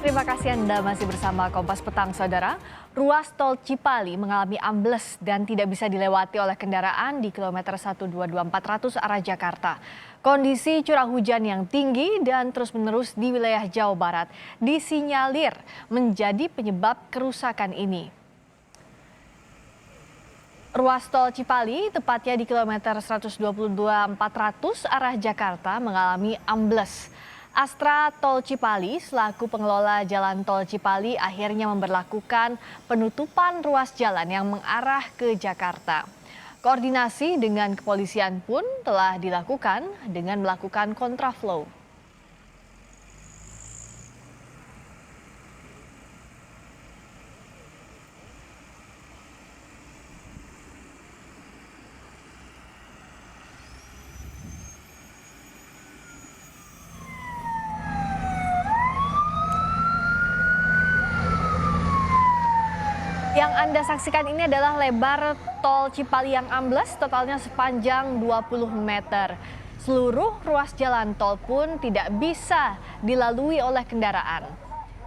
Terima kasih Anda masih bersama Kompas Petang, Saudara. Ruas tol Cipali mengalami ambles dan tidak bisa dilewati oleh kendaraan di kilometer 122.400 arah Jakarta. Kondisi curah hujan yang tinggi dan terus-menerus di wilayah Jawa Barat disinyalir menjadi penyebab kerusakan ini. Ruas tol Cipali, tepatnya di kilometer 122.400 arah Jakarta, mengalami ambles. Astra Tol Cipali selaku pengelola jalan tol Cipali akhirnya memberlakukan penutupan ruas jalan yang mengarah ke Jakarta. Koordinasi dengan kepolisian pun telah dilakukan dengan melakukan kontraflow. Yang Anda saksikan ini adalah lebar tol Cipali yang ambles, totalnya sepanjang 20 meter. Seluruh ruas jalan tol pun tidak bisa dilalui oleh kendaraan.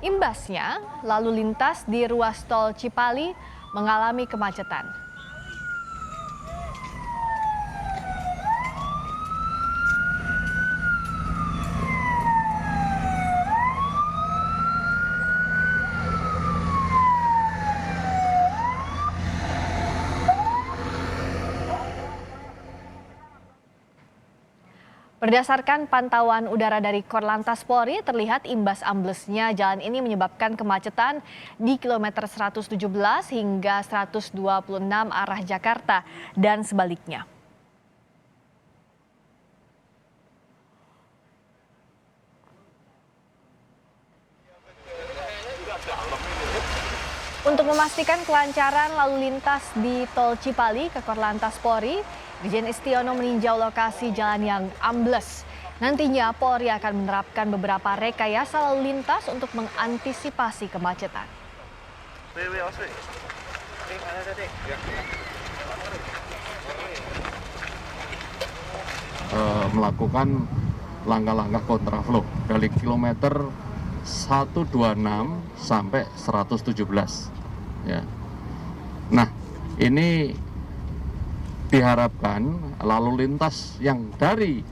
Imbasnya, lalu lintas di ruas tol Cipali mengalami kemacetan. Berdasarkan pantauan udara dari Korlantas Polri, terlihat imbas amblesnya jalan ini menyebabkan kemacetan di kilometer 117 hingga 126 arah Jakarta dan sebaliknya. Untuk memastikan kelancaran lalu lintas di tol Cipali ke Korlantas Polri, Irjen Istiono meninjau lokasi jalan yang ambles. Nantinya Polri akan menerapkan beberapa rekayasa lalu lintas untuk mengantisipasi kemacetan. Melakukan langkah-langkah kontraflow dari kilometer 126 sampai 117 ya. Nah, ini diharapkan lalu lintas yang dari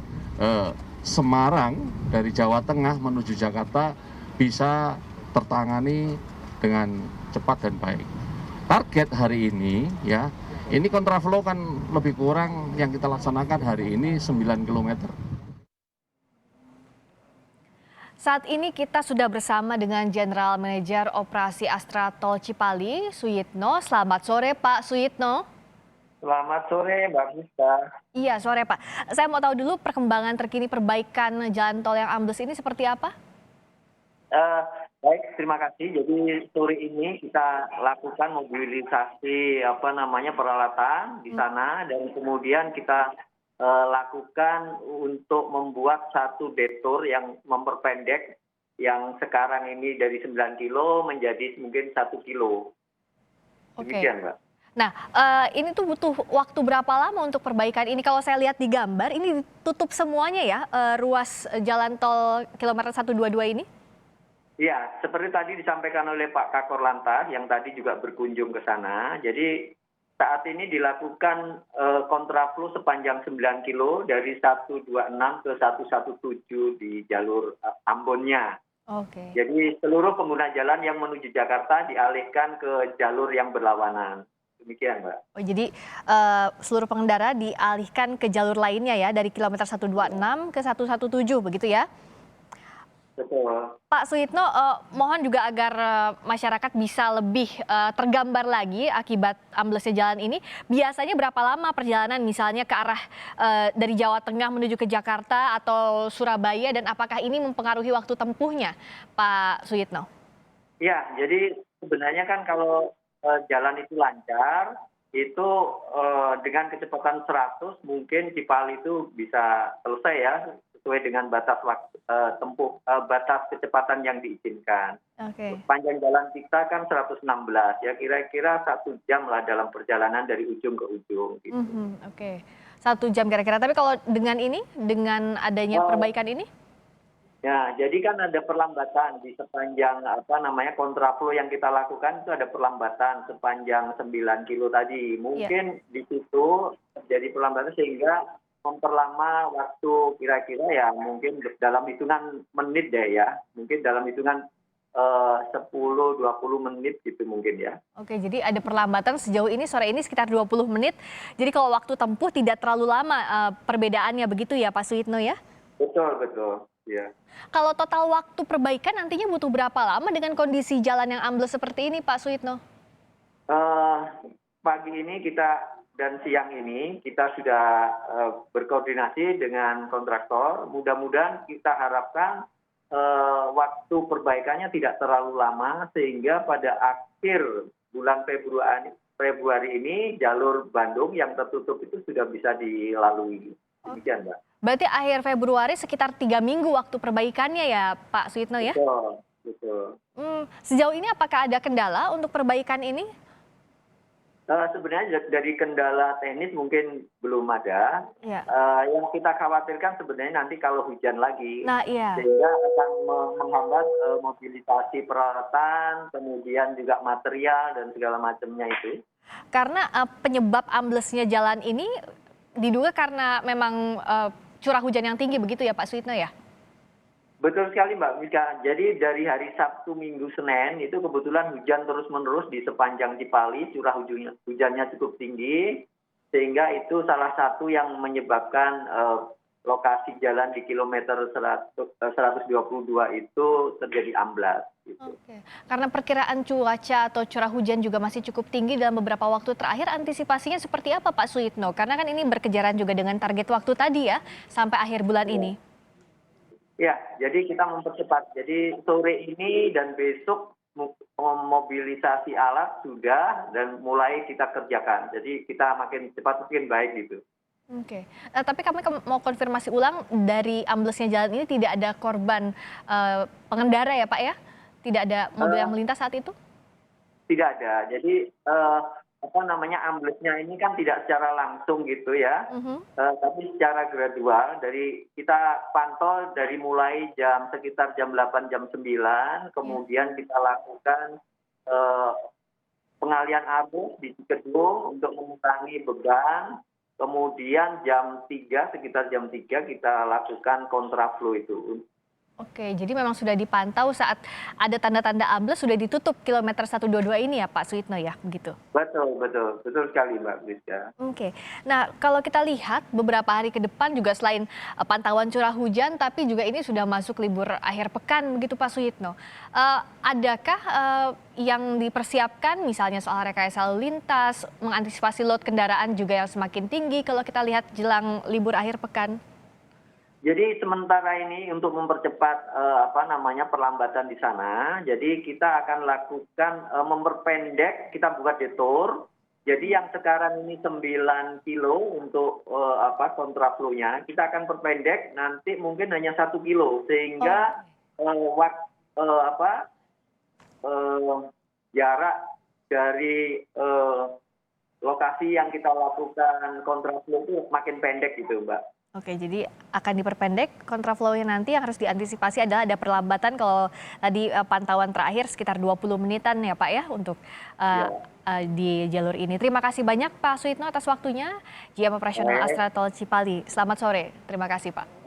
Semarang, dari Jawa Tengah menuju Jakarta bisa tertangani dengan cepat dan baik. Target hari ini ya, ini kontraflow kan lebih kurang yang kita laksanakan hari ini 9 km. Saat ini kita sudah bersama dengan General Manager Operasi Astra Tol Cipali, Suyitno. Selamat sore Pak Suyitno. Selamat sore Mbak Krista. Iya, sore Pak. Saya mau tahu dulu perkembangan terkini perbaikan jalan tol yang ambles ini seperti apa? Baik, terima kasih. Jadi sore ini kita lakukan mobilisasi peralatan di sana dan kemudian kita lakukan untuk membuat satu detour yang memperpendek yang sekarang ini dari 9 kilo menjadi mungkin 1 kilo. Demikian, Mbak. Nah, ini tuh butuh waktu berapa lama untuk perbaikan ini? Kalau saya lihat di gambar, ini ditutup semuanya ya, ruas jalan tol kilometer 122 ini? Ya, seperti tadi disampaikan oleh Pak Kakor Lantas yang tadi juga berkunjung ke sana. Jadi saat ini dilakukan kontraflow sepanjang 9 kilo dari 126 ke 117 di jalur Ambonnya. Oke. Jadi seluruh pengguna jalan yang menuju Jakarta dialihkan ke jalur yang berlawanan. Demikian, Mbak. Oh, jadi seluruh pengendara dialihkan ke jalur lainnya ya, dari kilometer 126 ke 117 begitu ya? Betul. Pak Suyitno, mohon juga agar masyarakat bisa lebih tergambar lagi akibat amblesnya jalan ini. Biasanya berapa lama perjalanan misalnya ke arah dari Jawa Tengah menuju ke Jakarta atau Surabaya, dan apakah ini mempengaruhi waktu tempuhnya, Pak Suyitno? Ya, jadi sebenarnya kan kalau jalan itu lancar, itu dengan kecepatan 100 mungkin Cipali itu bisa selesai ya, sesuai dengan batas batas kecepatan yang diizinkan. Oke. Panjang jalan kita kan 116 ya, kira-kira 1 jam lah dalam perjalanan dari ujung ke ujung. Gitu. Oke, 1 jam kira-kira. Tapi kalau dengan ini, dengan adanya perbaikan ini? Ya, jadi kan ada perlambatan di sepanjang kontraflow yang kita lakukan itu ada perlambatan sepanjang 9 kilo tadi. Iya. Mungkin di situ terjadi perlambatan sehingga memperlama waktu kira-kira ya mungkin dalam hitungan menit deh ya. Mungkin dalam hitungan 10-20 menit gitu mungkin ya. Oke, jadi ada perlambatan sejauh ini sore ini sekitar 20 menit. Jadi kalau waktu tempuh tidak terlalu lama perbedaannya begitu ya Pak Suyitno ya? Betul, betul. Ya. Kalau total waktu perbaikan nantinya butuh berapa lama dengan kondisi jalan yang ambles seperti ini Pak Suyitno? Pagi ini kita dan siang ini kita sudah berkoordinasi dengan kontraktor. Mudah-mudahan kita harapkan waktu perbaikannya tidak terlalu lama sehingga pada akhir bulan Februari ini jalur Bandung yang tertutup itu sudah bisa dilalui. Demikian, Mbak. Berarti akhir Februari sekitar 3 minggu waktu perbaikannya ya Pak Suyitno ya? Betul, betul. Sejauh ini apakah ada kendala untuk perbaikan ini? Sebenarnya dari kendala teknis mungkin belum ada. Ya. Yang kita khawatirkan sebenarnya nanti kalau hujan lagi, Nah iya. sehingga akan menghambat mobilisasi peralatan, kemudian juga material dan segala macamnya itu. Karena penyebab amblesnya jalan ini diduga karena memang curah hujan yang tinggi begitu ya Pak Suyitno ya? Betul sekali Mbak Mika. Jadi dari hari Sabtu, Minggu, Senin itu kebetulan hujan terus-menerus di sepanjang Cipali, curah hujannya cukup tinggi, sehingga itu salah satu yang menyebabkan lokasi jalan di kilometer 122 itu terjadi amblas. Gitu. Oke. Karena perkiraan cuaca atau curah hujan juga masih cukup tinggi dalam beberapa waktu terakhir, antisipasinya seperti apa Pak Suyitno? Karena kan ini berkejaran juga dengan target waktu tadi ya, sampai akhir bulan ini. Ya, jadi kita mempercepat. Jadi sore ini dan besok mobilisasi alat sudah dan mulai kita kerjakan. Jadi kita makin cepat makin baik gitu. Oke, tapi kami mau konfirmasi ulang dari amblesnya jalan ini tidak ada korban pengendara ya Pak ya? Tidak ada mobil yang melintas saat itu? Tidak ada. Jadi amblesnya ini kan tidak secara langsung gitu ya, tapi secara gradual. Dari kita pantau dari mulai sekitar jam 8, jam 9, kemudian kita lakukan pengalian arus di gedung untuk mengurangi beban. Kemudian sekitar jam 3 kita lakukan kontraflow itu. Oke, jadi memang sudah dipantau saat ada tanda-tanda ambles sudah ditutup kilometer 122 ini ya Pak Suyitno ya, begitu? Betul sekali Mbak Rizka. Oke, nah kalau kita lihat beberapa hari ke depan juga selain pantauan curah hujan, tapi juga ini sudah masuk libur akhir pekan begitu Pak Suyitno. Adakah yang dipersiapkan misalnya soal rekayasa lalu lintas, mengantisipasi load kendaraan juga yang semakin tinggi kalau kita lihat jelang libur akhir pekan? Jadi sementara ini untuk mempercepat perlambatan di sana, jadi kita akan lakukan memperpendek, kita buat detour. Jadi yang sekarang ini 9 kilo untuk kontraflow-nya, kita akan perpendek nanti mungkin hanya 1 kilo sehingga jarak dari lokasi yang kita lakukan kontraflow itu makin pendek gitu Mbak. Oke, jadi akan diperpendek kontraflow-nya nanti. Yang harus diantisipasi adalah ada perlambatan kalau tadi pantauan terakhir sekitar 20 menitan ya Pak ya untuk di jalur ini. Terima kasih banyak Pak Suyitno atas waktunya, GM Operasional Astra Tol Cipali. Selamat sore, terima kasih Pak.